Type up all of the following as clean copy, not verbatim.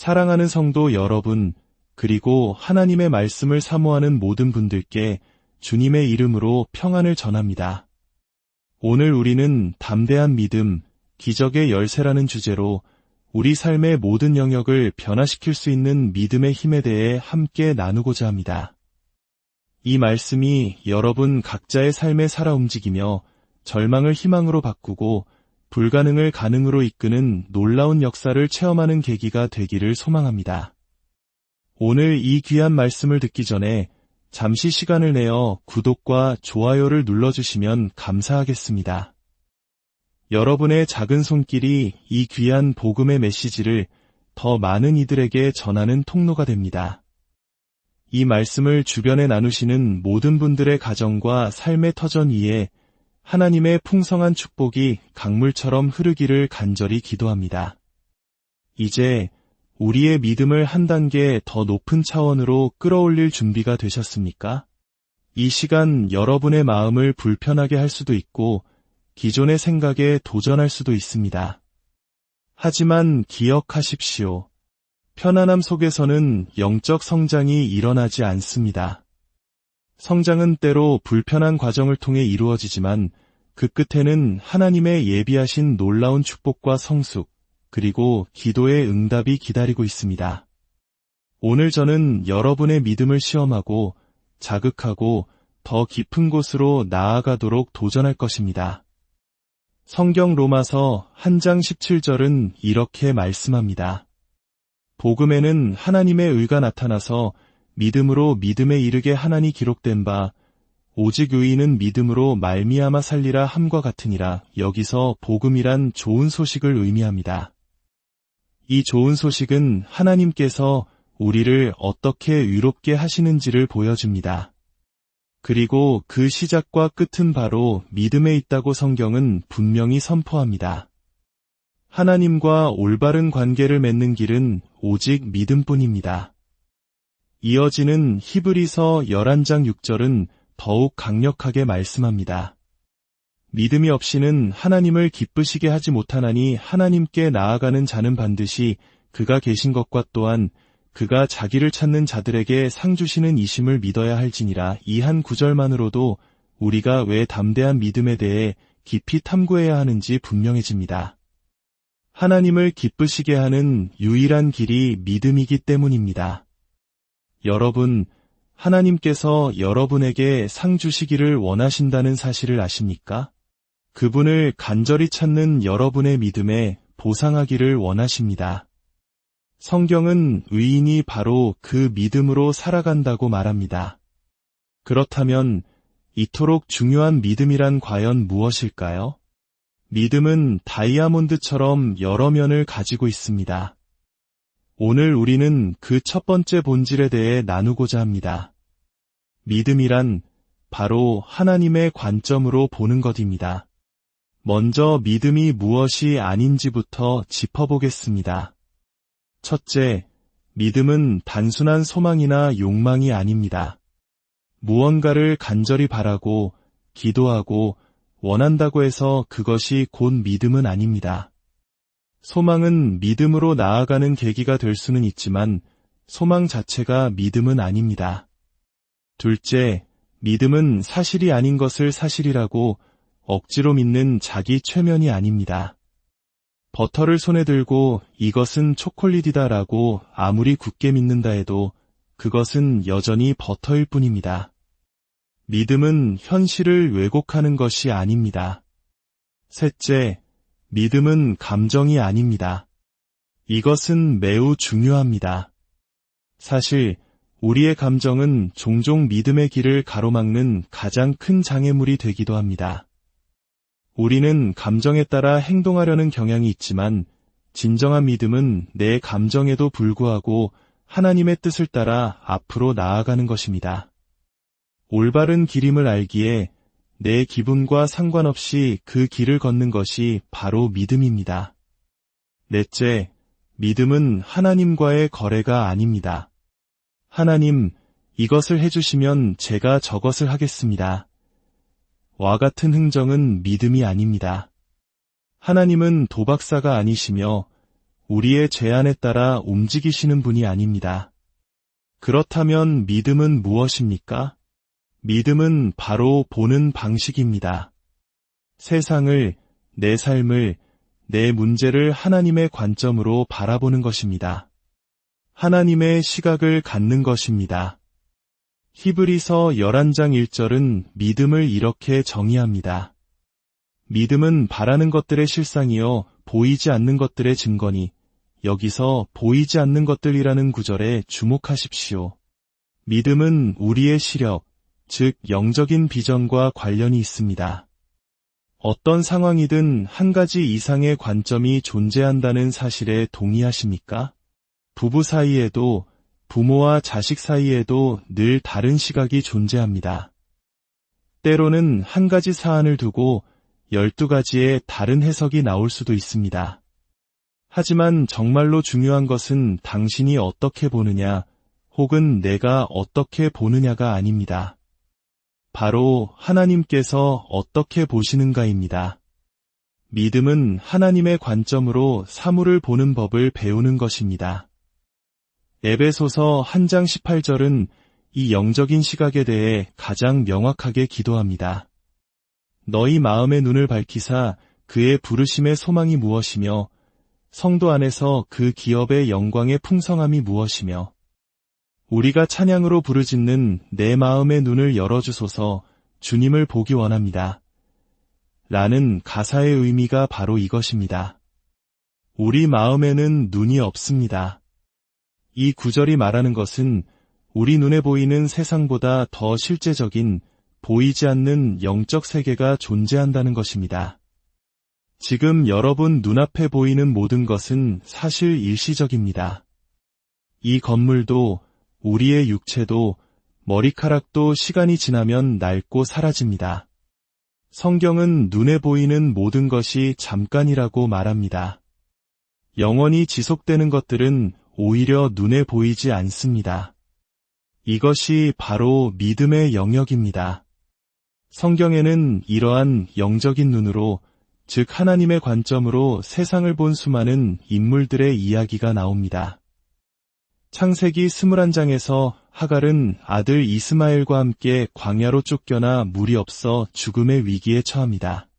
사랑하는 성도 여러분, 그리고 하나님의 말씀을 사모하는 모든 분들께 주님의 이름으로 평안을 전합니다. 오늘 우리는 담대한 믿음, 기적의 열쇠라는 주제로 우리 삶의 모든 영역을 변화시킬 수 있는 믿음의 힘에 대해 함께 나누고자 합니다. 이 말씀이 여러분 각자의 삶에 살아 움직이며 절망을 희망으로 바꾸고 불가능을 가능으로 이끄는 놀라운 역사를 체험하는 계기가 되기를 소망합니다. 오늘 이 귀한 말씀을 듣기 전에 잠시 시간을 내어 구독과 좋아요를 눌러주시면 감사하겠습니다. 여러분의 작은 손길이 이 귀한 복음의 메시지를 더 많은 이들에게 전하는 통로가 됩니다. 이 말씀을 주변에 나누시는 모든 분들의 가정과 삶의 터전 위에 하나님의 풍성한 축복이 강물처럼 흐르기를 간절히 기도합니다. 이제 우리의 믿음을 한 단계 더 높은 차원으로 끌어올릴 준비가 되셨습니까? 이 시간 여러분의 마음을 불편하게 할 수도 있고 기존의 생각에 도전할 수도 있습니다. 하지만 기억하십시오. 편안함 속에서는 영적 성장이 일어나지 않습니다. 성장은 때로 불편한 과정을 통해 이루어지지만 그 끝에는 하나님의 예비하신 놀라운 축복과 성숙, 그리고 기도의 응답이 기다리고 있습니다. 오늘 저는 여러분의 믿음을 시험하고 자극하고 더 깊은 곳으로 나아가도록 도전할 것입니다. 성경 로마서 1장 17절은 이렇게 말씀합니다. 복음에는 하나님의 의가 나타나서 믿음으로 믿음에 이르게 하나니 기록된 바 오직 의인은 믿음으로 말미암아 살리라 함과 같으니라. 여기서 복음이란 좋은 소식을 의미합니다. 이 좋은 소식은 하나님께서 우리를 어떻게 의롭게 하시는지를 보여줍니다. 그리고 그 시작과 끝은 바로 믿음에 있다고 성경은 분명히 선포합니다. 하나님과 올바른 관계를 맺는 길은 오직 믿음뿐입니다. 이어지는 히브리서 11장 6절은 더욱 강력하게 말씀합니다. 믿음이 없이는 하나님을 기쁘시게 하지 못하나니 하나님께 나아가는 자는 반드시 그가 계신 것과 또한 그가 자기를 찾는 자들에게 상 주시는 이심을 믿어야 할지니라. 이 한 구절만으로도 우리가 왜 담대한 믿음에 대해 깊이 탐구해야 하는지 분명해집니다. 하나님을 기쁘시게 하는 유일한 길이 믿음이기 때문입니다. 여러분, 하나님께서 여러분에게 상 주시기를 원하신다는 사실을 아십니까? 그분을 간절히 찾는 여러분의 믿음에 보상하기를 원하십니다. 성경은 의인이 바로 그 믿음으로 살아간다고 말합니다. 그렇다면 이토록 중요한 믿음이란 과연 무엇일까요? 믿음은 다이아몬드처럼 여러 면을 가지고 있습니다. 오늘 우리는 그 첫 번째 본질에 대해 나누고자 합니다. 믿음이란 바로 하나님의 관점으로 보는 것입니다. 먼저 믿음이 무엇이 아닌지부터 짚어보겠습니다. 첫째, 믿음은 단순한 소망이나 욕망이 아닙니다. 무언가를 간절히 바라고, 기도하고, 원한다고 해서 그것이 곧 믿음은 아닙니다. 소망은 믿음으로 나아가는 계기가 될 수는 있지만 소망 자체가 믿음은 아닙니다. 둘째, 믿음은 사실이 아닌 것을 사실이라고 억지로 믿는 자기 최면이 아닙니다. 버터를 손에 들고 이것은 초콜릿이다라고 아무리 굳게 믿는다 해도 그것은 여전히 버터일 뿐입니다. 믿음은 현실을 왜곡하는 것이 아닙니다. 셋째, 믿음은 감정이 아닙니다. 이것은 매우 중요합니다. 사실 우리의 감정은 종종 믿음의 길을 가로막는 가장 큰 장애물이 되기도 합니다. 우리는 감정에 따라 행동하려는 경향이 있지만 진정한 믿음은 내 감정에도 불구하고 하나님의 뜻을 따라 앞으로 나아가는 것입니다. 올바른 길임을 알기에 내 기분과 상관없이 그 길을 걷는 것이 바로 믿음입니다. 넷째, 믿음은 하나님과의 거래가 아닙니다. 하나님, 이것을 해주시면 제가 저것을 하겠습니다. 와 같은 흥정은 믿음이 아닙니다. 하나님은 도박사가 아니시며 우리의 제안에 따라 움직이시는 분이 아닙니다. 그렇다면 믿음은 무엇입니까? 믿음은 바로 보는 방식입니다. 세상을, 내 삶을, 내 문제를 하나님의 관점으로 바라보는 것입니다. 하나님의 시각을 갖는 것입니다. 히브리서 11장 1절은 믿음을 이렇게 정의합니다. 믿음은 바라는 것들의 실상이요 보이지 않는 것들의 증거니, 여기서 보이지 않는 것들이라는 구절에 주목하십시오. 믿음은 우리의 시력, 즉 영적인 비전과 관련이 있습니다. 어떤 상황이든 한 가지 이상의 관점이 존재한다는 사실에 동의하십니까? 부부 사이에도, 부모와 자식 사이에도 늘 다른 시각이 존재합니다. 때로는 한 가지 사안을 두고 12가지의 다른 해석이 나올 수도 있습니다. 하지만 정말로 중요한 것은 당신이 어떻게 보느냐, 혹은 내가 어떻게 보느냐가 아닙니다. 바로 하나님께서 어떻게 보시는가입니다. 믿음은 하나님의 관점으로 사물을 보는 법을 배우는 것입니다. 에베소서 1장 18절은 이 영적인 시각에 대해 가장 명확하게 기도합니다. 너희 마음의 눈을 밝히사 그의 부르심의 소망이 무엇이며 성도 안에서 그 기업의 영광의 풍성함이 무엇이며 우리가 찬양으로 부르짖는 내 마음의 눈을 열어주소서 주님을 보기 원합니다. 라는 가사의 의미가 바로 이것입니다. 우리 마음에는 눈이 없습니다. 이 구절이 말하는 것은 우리 눈에 보이는 세상보다 더 실제적인 보이지 않는 영적 세계가 존재한다는 것입니다. 지금 여러분 눈앞에 보이는 모든 것은 사실 일시적입니다. 이 건물도 우리의 육체도 머리카락도 시간이 지나면 낡고 사라집니다. 성경은 눈에 보이는 모든 것이 잠깐이라고 말합니다. 영원히 지속되는 것들은 오히려 눈에 보이지 않습니다. 이것이 바로 믿음의 영역입니다. 성경에는 이러한 영적인 눈으로, 즉 하나님의 관점으로 세상을 본 수많은 인물들의 이야기가 나옵니다. 창세기 21장에서 하갈은 아들 이스마엘과 함께 광야로 쫓겨나 물이 없어 죽음의 위기에 처합니다.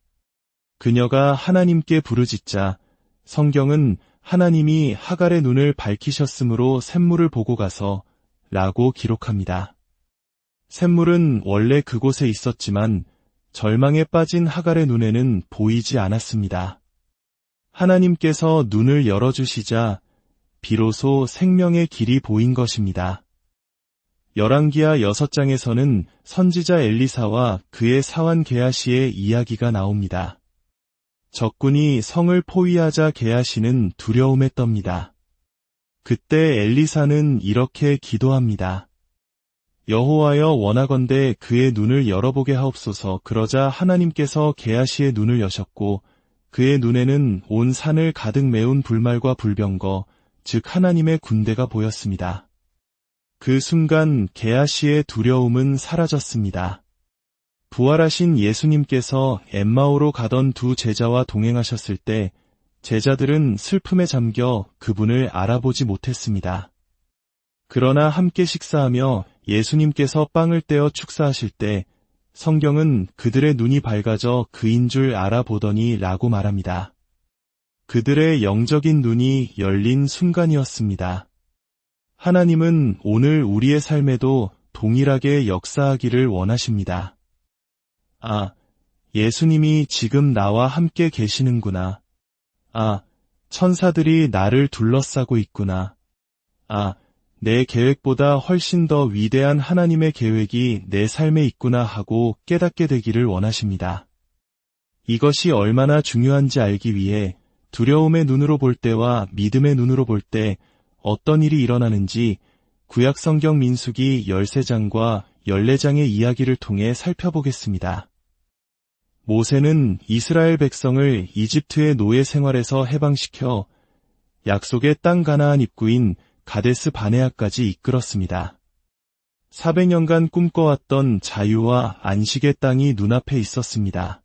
그녀가 하나님께 부르짖자 성경은 하나님이 하갈의 눈을 밝히셨으므로 샘물을 보고 가서 라고 기록합니다. 샘물은 원래 그곳에 있었지만 절망에 빠진 하갈의 눈에는 보이지 않았습니다. 하나님께서 눈을 열어주시자 비로소 생명의 길이 보인 것입니다. 열왕기하 6장에서는 선지자 엘리사와 그의 사환 게하시의 이야기가 나옵니다. 적군이 성을 포위하자 게하시는 두려움에 떱니다. 그때 엘리사는 이렇게 기도합니다. 여호와여 원하건대 그의 눈을 열어보게 하옵소서. 그러자 하나님께서 게하시의 눈을 여셨고 그의 눈에는 온 산을 가득 메운 불말과 불병거, 즉 하나님의 군대가 보였습니다. 그 순간 게하시의 두려움은 사라졌습니다. 부활하신 예수님께서 엠마오로 가던 두 제자와 동행하셨을 때 제자들은 슬픔에 잠겨 그분을 알아보지 못했습니다. 그러나 함께 식사하며 예수님께서 빵을 떼어 축사하실 때 성경은 그들의 눈이 밝아져 그인 줄 알아보더니 라고 말합니다. 그들의 영적인 눈이 열린 순간이었습니다. 하나님은 오늘 우리의 삶에도 동일하게 역사하기를 원하십니다. 아, 예수님이 지금 나와 함께 계시는구나. 아, 천사들이 나를 둘러싸고 있구나. 아, 내 계획보다 훨씬 더 위대한 하나님의 계획이 내 삶에 있구나 하고 깨닫게 되기를 원하십니다. 이것이 얼마나 중요한지 알기 위해 두려움의 눈으로 볼 때와 믿음의 눈으로 볼 때 어떤 일이 일어나는지 구약성경 민수기 13장과 14장의 이야기를 통해 살펴보겠습니다. 모세는 이스라엘 백성을 이집트의 노예 생활에서 해방시켜 약속의 땅 가나안 입구인 가데스 바네아까지 이끌었습니다. 400년간 꿈꿔왔던 자유와 안식의 땅이 눈앞에 있었습니다.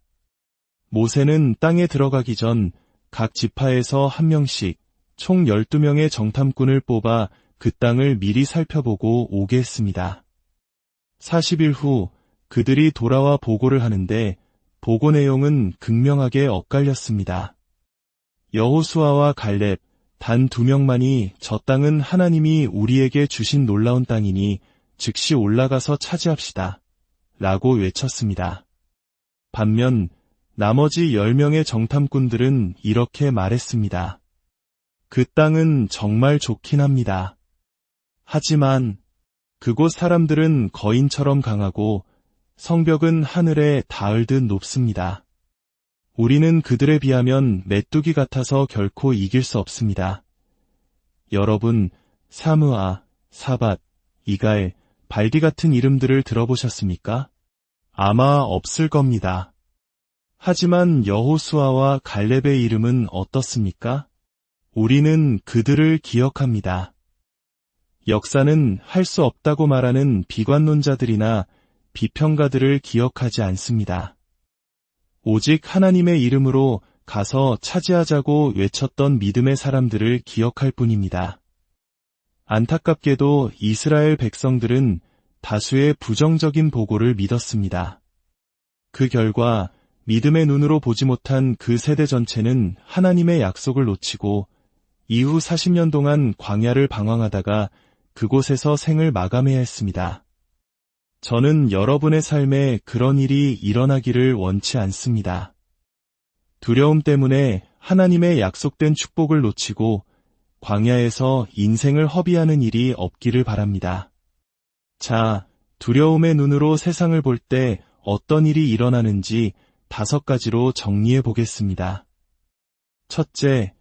모세는 땅에 들어가기 전 각 지파에서 한 명씩 총 12명의 정탐꾼을 뽑아 그 땅을 미리 살펴보고 오게 했습니다. 40일 후 그들이 돌아와 보고를 하는데 보고 내용은 극명하게 엇갈렸습니다. 여호수아와 갈렙 단 2명만이 저 땅은 하나님이 우리에게 주신 놀라운 땅이니 즉시 올라가서 차지합시다. 라고 외쳤습니다. 반면 나머지 10명의 정탐꾼들은 이렇게 말했습니다. 그 땅은 정말 좋긴 합니다. 하지만 그곳 사람들은 거인처럼 강하고 성벽은 하늘에 닿을 듯 높습니다. 우리는 그들에 비하면 메뚜기 같아서 결코 이길 수 없습니다. 여러분, 사므아, 사밧, 이갈, 발디 같은 이름들을 들어보셨습니까? 아마 없을 겁니다. 하지만 여호수아와 갈렙의 이름은 어떻습니까? 우리는 그들을 기억합니다. 역사는 할 수 없다고 말하는 비관론자들이나 비평가들을 기억하지 않습니다. 오직 하나님의 이름으로 가서 차지하자고 외쳤던 믿음의 사람들을 기억할 뿐입니다. 안타깝게도 이스라엘 백성들은 다수의 부정적인 보고를 믿었습니다. 그 결과 믿음의 눈으로 보지 못한 그 세대 전체는 하나님의 약속을 놓치고 이후 40년 동안 광야를 방황하다가 그곳에서 생을 마감해야 했습니다. 저는 여러분의 삶에 그런 일이 일어나기를 원치 않습니다. 두려움 때문에 하나님의 약속된 축복을 놓치고 광야에서 인생을 허비하는 일이 없기를 바랍니다. 자, 두려움의 눈으로 세상을 볼 때 어떤 일이 일어나는지 5가지로 정리해 보겠습니다. 첫째,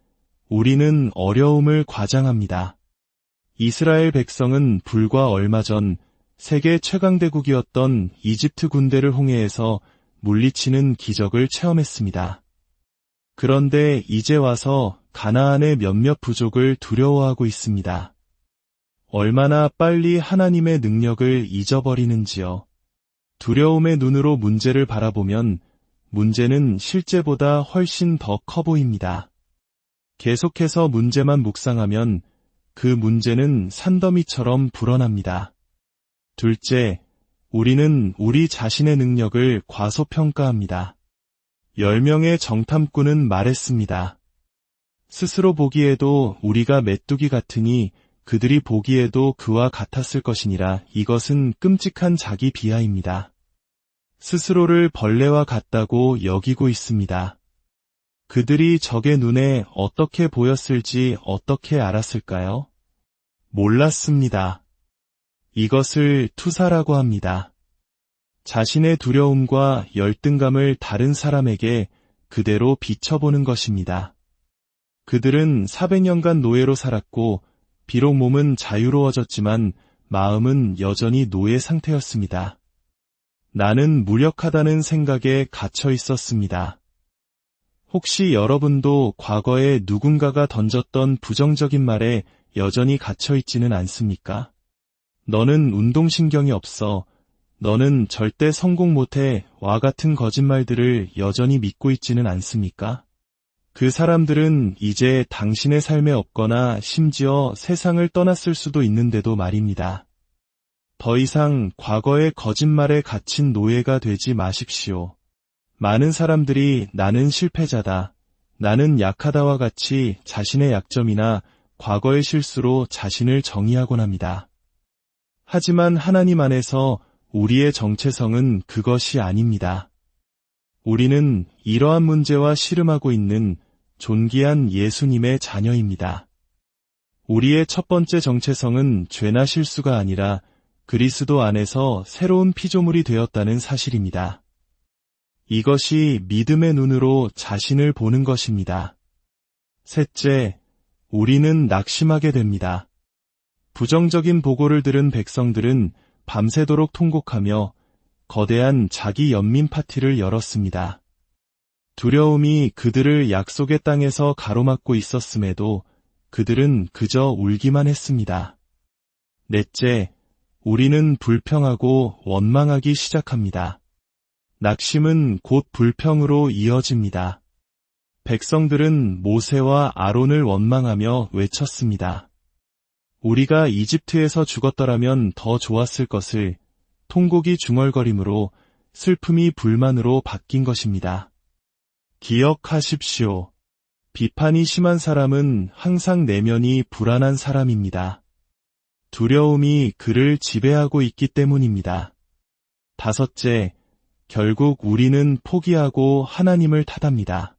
우리는 어려움을 과장합니다. 이스라엘 백성은 불과 얼마 전 세계 최강대국이었던 이집트 군대를 홍해에서 물리치는 기적을 체험했습니다. 그런데 이제 와서 가나안의 몇몇 부족을 두려워하고 있습니다. 얼마나 빨리 하나님의 능력을 잊어버리는지요. 두려움의 눈으로 문제를 바라보면 문제는 실제보다 훨씬 더 커 보입니다. 계속해서 문제만 묵상하면 그 문제는 산더미처럼 불어납니다. 둘째, 우리는 우리 자신의 능력을 과소평가합니다. 10명의 정탐꾼은 말했습니다. 스스로 보기에도 우리가 메뚜기 같으니 그들이 보기에도 그와 같았을 것이니라. 이것은 끔찍한 자기 비하입니다. 스스로를 벌레와 같다고 여기고 있습니다. 그들이 적의 눈에 어떻게 보였을지 어떻게 알았을까요? 몰랐습니다. 이것을 투사라고 합니다. 자신의 두려움과 열등감을 다른 사람에게 그대로 비춰보는 것입니다. 그들은 400년간 노예로 살았고 비록 몸은 자유로워졌지만 마음은 여전히 노예 상태였습니다. 나는 무력하다는 생각에 갇혀 있었습니다. 혹시 여러분도 과거에 누군가가 던졌던 부정적인 말에 여전히 갇혀 있지는 않습니까? 너는 운동신경이 없어. 너는 절대 성공 못해. 와 같은 거짓말들을 여전히 믿고 있지는 않습니까? 그 사람들은 이제 당신의 삶에 없거나 심지어 세상을 떠났을 수도 있는데도 말입니다. 더 이상 과거의 거짓말에 갇힌 노예가 되지 마십시오. 많은 사람들이 나는 실패자다, 나는 약하다와 같이 자신의 약점이나 과거의 실수로 자신을 정의하곤 합니다. 하지만 하나님 안에서 우리의 정체성은 그것이 아닙니다. 우리는 이러한 문제와 씨름하고 있는 존귀한 예수님의 자녀입니다. 우리의 첫 번째 정체성은 죄나 실수가 아니라 그리스도 안에서 새로운 피조물이 되었다는 사실입니다. 이것이 믿음의 눈으로 자신을 보는 것입니다. 셋째, 우리는 낙심하게 됩니다. 부정적인 보고를 들은 백성들은 밤새도록 통곡하며 거대한 자기 연민 파티를 열었습니다. 두려움이 그들을 약속의 땅에서 가로막고 있었음에도 그들은 그저 울기만 했습니다. 넷째, 우리는 불평하고 원망하기 시작합니다. 낙심은 곧 불평으로 이어집니다. 백성들은 모세와 아론을 원망하며 외쳤습니다. 우리가 이집트에서 죽었더라면 더 좋았을 것을. 통곡이 중얼거림으로 슬픔이 불만으로 바뀐 것입니다. 기억하십시오. 비판이 심한 사람은 항상 내면이 불안한 사람입니다. 두려움이 그를 지배하고 있기 때문입니다. 다섯째, 결국 우리는 포기하고 하나님을 탓합니다.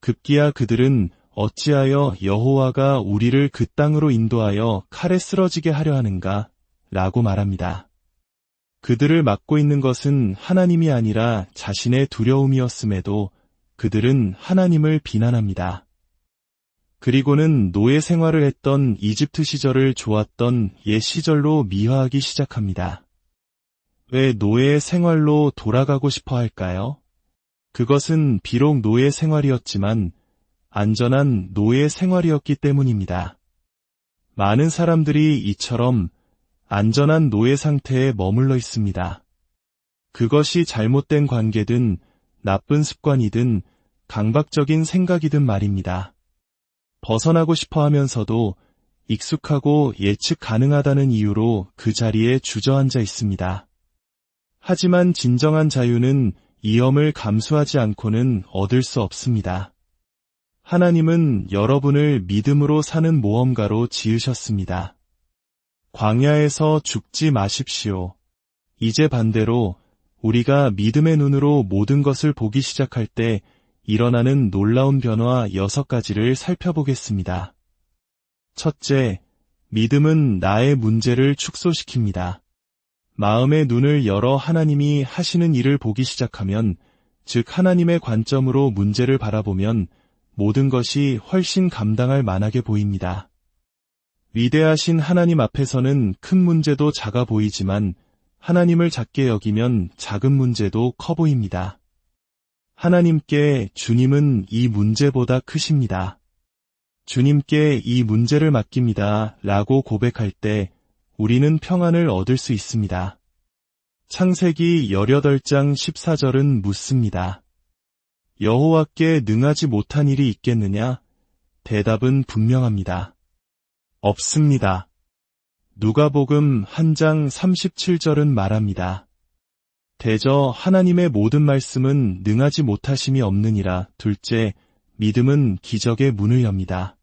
급기야 그들은 어찌하여 여호와가 우리를 그 땅으로 인도하여 칼에 쓰러지게 하려 하는가? 라고 말합니다. 그들을 막고 있는 것은 하나님이 아니라 자신의 두려움이었음에도 그들은 하나님을 비난합니다. 그리고는 노예 생활을 했던 이집트 시절을 좋았던 옛 시절로 미화하기 시작합니다. 왜 노예 생활로 돌아가고 싶어 할까요? 그것은 비록 노예 생활이었지만 안전한 노예 생활이었기 때문입니다. 많은 사람들이 이처럼 안전한 노예 상태에 머물러 있습니다. 그것이 잘못된 관계든 나쁜 습관이든 강박적인 생각이든 말입니다. 벗어나고 싶어 하면서도 익숙하고 예측 가능하다는 이유로 그 자리에 주저앉아 있습니다. 하지만 진정한 자유는 위험을 감수하지 않고는 얻을 수 없습니다. 하나님은 여러분을 믿음으로 사는 모험가로 지으셨습니다. 광야에서 죽지 마십시오. 이제 반대로 우리가 믿음의 눈으로 모든 것을 보기 시작할 때 일어나는 놀라운 변화 6가지를 살펴보겠습니다. 첫째, 믿음은 나의 문제를 축소시킵니다. 마음의 눈을 열어 하나님이 하시는 일을 보기 시작하면, 즉 하나님의 관점으로 문제를 바라보면 모든 것이 훨씬 감당할 만하게 보입니다. 위대하신 하나님 앞에서는 큰 문제도 작아 보이지만 하나님을 작게 여기면 작은 문제도 커 보입니다. 하나님께 주님은 이 문제보다 크십니다. 주님께 이 문제를 맡깁니다 라고 고백할 때 우리는 평안을 얻을 수 있습니다. 창세기 18장 14절은 묻습니다. 여호와께 능하지 못한 일이 있겠느냐? 대답은 분명합니다. 없습니다. 누가복음 1장 37절은 말합니다. 대저 하나님의 모든 말씀은 능하지 못하심이 없느니라. 둘째, 믿음은 기적의 문을 엽니다.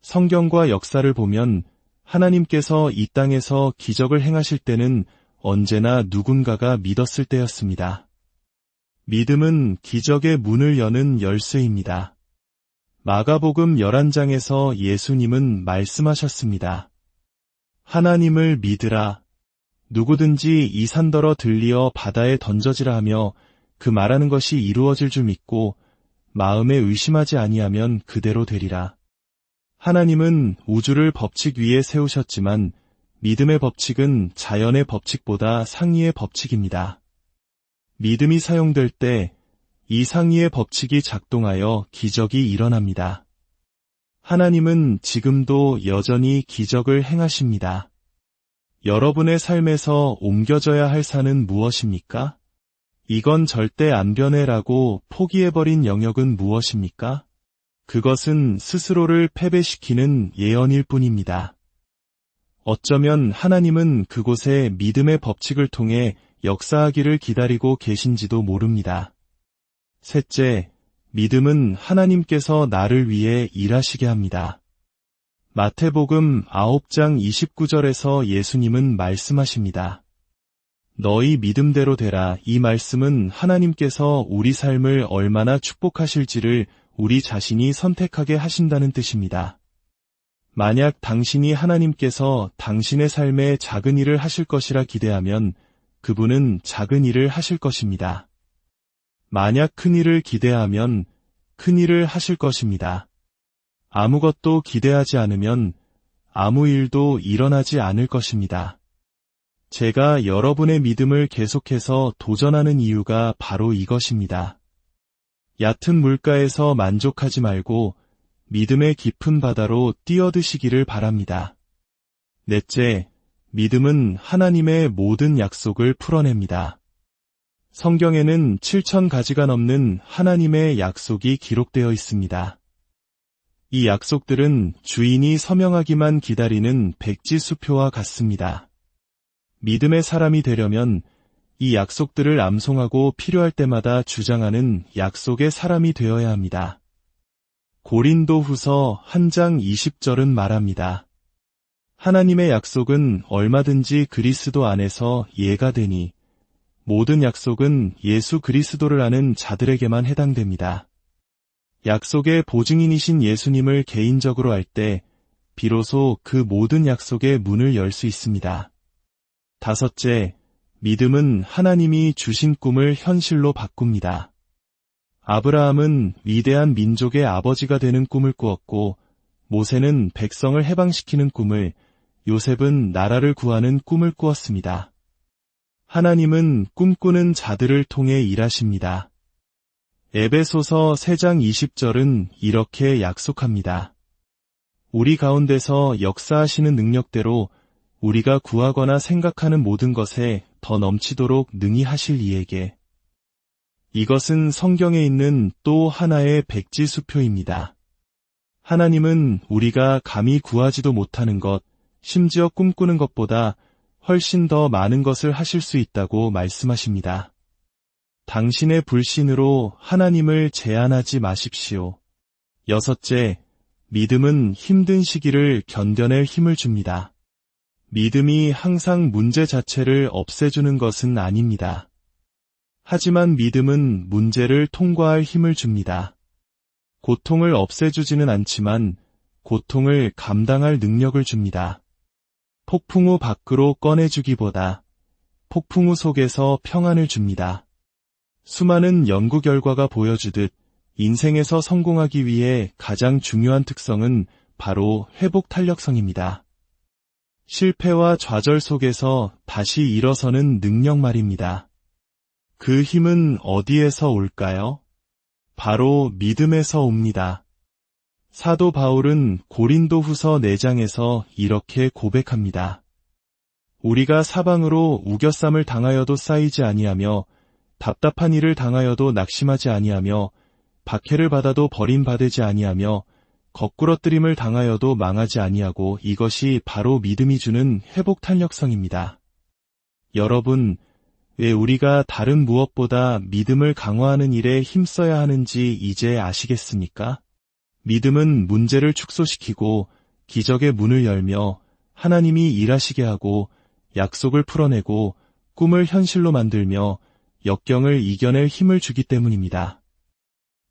성경과 역사를 보면 하나님께서 이 땅에서 기적을 행하실 때는 언제나 누군가가 믿었을 때였습니다. 믿음은 기적의 문을 여는 열쇠입니다. 마가복음 11장에서 예수님은 말씀하셨습니다. 하나님을 믿으라. 누구든지 이 산더러 들리어 바다에 던져지라 하며 그 말하는 것이 이루어질 줄 믿고 마음에 의심하지 아니하면 그대로 되리라. 하나님은 우주를 법칙 위에 세우셨지만 믿음의 법칙은 자연의 법칙보다 상위의 법칙입니다. 믿음이 사용될 때 이 상위의 법칙이 작동하여 기적이 일어납니다. 하나님은 지금도 여전히 기적을 행하십니다. 여러분의 삶에서 옮겨져야 할 산은 무엇입니까? 이건 절대 안 변해라고 포기해버린 영역은 무엇입니까? 그것은 스스로를 패배시키는 예언일 뿐입니다. 어쩌면 하나님은 그곳에 믿음의 법칙을 통해 역사하기를 기다리고 계신지도 모릅니다. 셋째, 믿음은 하나님께서 나를 위해 일하시게 합니다. 마태복음 9장 29절에서 예수님은 말씀하십니다. 너희 믿음대로 되라. 이 말씀은 하나님께서 우리 삶을 얼마나 축복하실지를 우리 자신이 선택하게 하신다는 뜻입니다. 만약 당신이 하나님께서 당신의 삶에 작은 일을 하실 것이라 기대하면 그분은 작은 일을 하실 것입니다. 만약 큰 일을 기대하면 큰 일을 하실 것입니다. 아무것도 기대하지 않으면 아무 일도 일어나지 않을 것입니다. 제가 여러분의 믿음을 계속해서 도전하는 이유가 바로 이것입니다. 얕은 물가에서 만족하지 말고 믿음의 깊은 바다로 뛰어드시기를 바랍니다. 넷째, 믿음은 하나님의 모든 약속을 풀어냅니다. 성경에는 7,000가지가 넘는 하나님의 약속이 기록되어 있습니다. 이 약속들은 주인이 서명하기만 기다리는 백지수표와 같습니다. 믿음의 사람이 되려면 이 약속들을 암송하고 필요할 때마다 주장하는 약속의 사람이 되어야 합니다. 고린도후서 1장 20절은 말합니다. 하나님의 약속은 얼마든지 그리스도 안에서 예가 되니 모든 약속은 예수 그리스도를 아는 자들에게만 해당됩니다. 약속의 보증인이신 예수님을 개인적으로 알 때 비로소 그 모든 약속의 문을 열 수 있습니다. 다섯째, 믿음은 하나님이 주신 꿈을 현실로 바꿉니다. 아브라함은 위대한 민족의 아버지가 되는 꿈을 꾸었고, 모세는 백성을 해방시키는 꿈을, 요셉은 나라를 구하는 꿈을 꾸었습니다. 하나님은 꿈꾸는 자들을 통해 일하십니다. 에베소서 3장 20절은 이렇게 약속합니다. 우리 가운데서 역사하시는 능력대로 우리가 구하거나 생각하는 모든 것에 더 넘치도록 능히 하실 이에게. 이것은 성경에 있는 또 하나의 백지수표입니다. 하나님은 우리가 감히 구하지도 못하는 것, 심지어 꿈꾸는 것보다 훨씬 더 많은 것을 하실 수 있다고 말씀하십니다. 당신의 불신으로 하나님을 제한하지 마십시오. 여섯째, 믿음은 힘든 시기를 견뎌낼 힘을 줍니다. 믿음이 항상 문제 자체를 없애주는 것은 아닙니다. 하지만 믿음은 문제를 통과할 힘을 줍니다. 고통을 없애주지는 않지만 고통을 감당할 능력을 줍니다. 폭풍 우 밖으로 꺼내주기보다 폭풍 우 속에서 평안을 줍니다. 수많은 연구 결과가 보여주듯 인생에서 성공하기 위해 가장 중요한 특성은 바로 회복 탄력성입니다. 실패와 좌절 속에서 다시 일어서는 능력 말입니다. 그 힘은 어디에서 올까요? 바로 믿음에서 옵니다. 사도 바울은 고린도후서 4장에서 이렇게 고백합니다. 우리가 사방으로 우겨쌈을 당하여도 쌓이지 아니하며 답답한 일을 당하여도 낙심하지 아니하며 박해를 받아도 버림받지 아니하며 거꾸러뜨림을 당하여도 망하지 아니하고 이것이 바로 믿음이 주는 회복 탄력성입니다. 여러분, 왜 우리가 다른 무엇보다 믿음을 강화하는 일에 힘써야 하는지 이제 아시겠습니까? 믿음은 문제를 축소시키고 기적의 문을 열며 하나님이 일하시게 하고 약속을 풀어내고 꿈을 현실로 만들며 역경을 이겨낼 힘을 주기 때문입니다.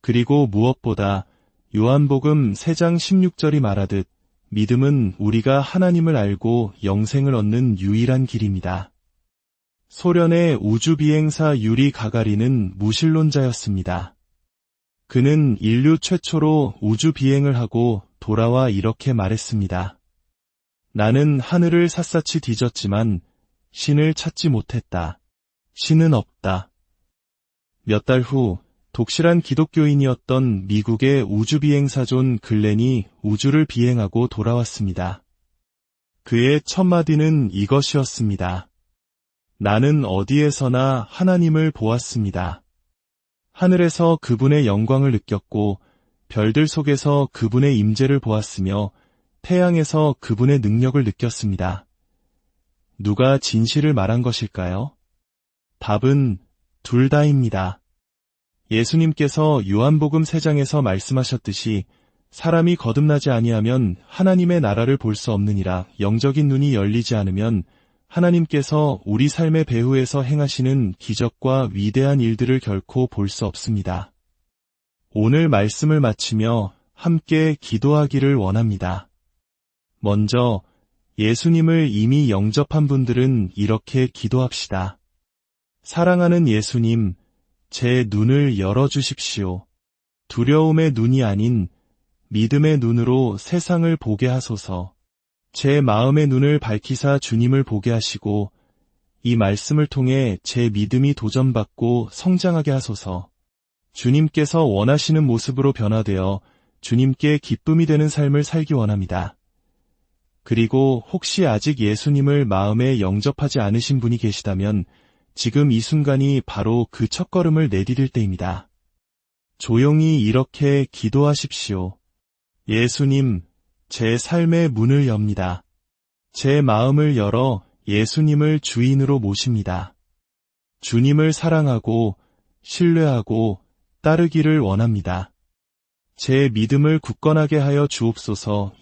그리고 무엇보다 요한복음 3장 16절이 말하듯 믿음은 우리가 하나님을 알고 영생을 얻는 유일한 길입니다. 소련의 우주비행사 유리 가가린은 무신론자였습니다. 그는 인류 최초로 우주비행을 하고 돌아와 이렇게 말했습니다. 나는 하늘을 샅샅이 뒤졌지만 신을 찾지 못했다. 신은 없다. 몇 달 후 독실한 기독교인이었던 미국의 우주비행사 존 글렌이 우주를 비행하고 돌아왔습니다. 그의 첫 마디는 이것이었습니다. 나는 어디에서나 하나님을 보았습니다. 하늘에서 그분의 영광을 느꼈고 별들 속에서 그분의 임재를 보았으며 태양에서 그분의 능력을 느꼈습니다. 누가 진실을 말한 것일까요? 답은 둘 다입니다. 예수님께서 요한복음 3장에서 말씀하셨듯이 사람이 거듭나지 아니하면 하나님의 나라를 볼 수 없느니라. 영적인 눈이 열리지 않으면 하나님께서 우리 삶의 배후에서 행하시는 기적과 위대한 일들을 결코 볼 수 없습니다. 오늘 말씀을 마치며 함께 기도하기를 원합니다. 먼저 예수님을 이미 영접한 분들은 이렇게 기도합시다. 사랑하는 예수님, 제 눈을 열어주십시오. 두려움의 눈이 아닌 믿음의 눈으로 세상을 보게 하소서. 제 마음의 눈을 밝히사 주님을 보게 하시고 이 말씀을 통해 제 믿음이 도전받고 성장하게 하소서. 주님께서 원하시는 모습으로 변화되어 주님께 기쁨이 되는 삶을 살기 원합니다. 그리고 혹시 아직 예수님을 마음에 영접하지 않으신 분이 계시다면 지금 이 순간이 바로 그 첫걸음을 내디딜 때입니다. 조용히 이렇게 기도하십시오. 예수님, 제 삶의 문을 엽니다. 제 마음을 열어 예수님을 주인으로 모십니다. 주님을 사랑하고 신뢰하고 따르기를 원합니다. 제 믿음을 굳건하게 하여 주옵소서.